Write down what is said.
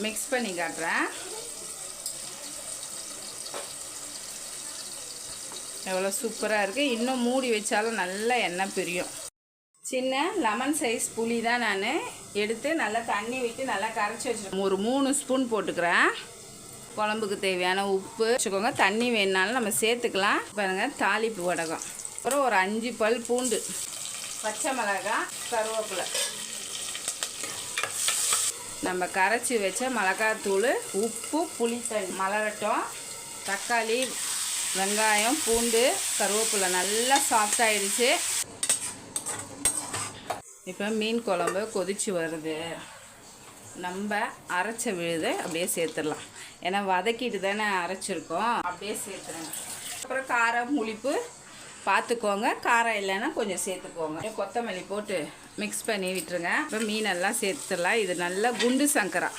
Mix பண்ணி காட்டுறேன். எவ்வளோ சூப்பராக இருக்குது. இன்னும் மூடி வச்சாலும் நல்லா எண்ணெய் பிரியும். சின்ன லெமன் சைஸ் புளி தான் நான் எடுத்து நல்லா தண்ணி விட்டு நல்லா கரைச்சி வச்சுருக்கேன். ஒரு 3 ஸ்பூன் போட்டுக்கிறேன். குழம்புக்கு தேவையான உப்பு வச்சுக்கோங்க. தண்ணி வேணுனாலும் நம்ம சேர்த்துக்கலாம். பாருங்கள், தாளிப்பு வடகம், அப்புறம் ஒரு 5 பல் பூண்டு, பச்சை மிளகாய், கருவேப்பிலை, நம்ம கரைச்சி வச்ச மிளகாத்தூள், உப்பு, புளி தண்ணி மலரட்டும். தக்காளி, வெங்காயம், பூண்டு, கருவேப்பிலை நல்லா சாஃப்டாகிடுச்சு. இப்போ மீன் குழம்பு கொதிச்சு வருது. நம்ம அரைச்ச விழுதை அப்படியே சேர்த்துடலாம். ஏன்னா வதக்கிட்டு தானே அரைச்சிருக்கோம். அப்படியே சேர்த்துருங்க. அப்புறம் காரம் புளிப்பு பார்த்துக்கோங்க. காரம் இல்லைன்னா கொஞ்சம் சேர்த்துக்கோங்க. கொத்தமல்லி போட்டு மிக்ஸ் பண்ணி விட்டுருங்க. இப்போ மீனெல்லாம் சேர்த்துடலாம். இது நல்லா குண்டு சங்கரா.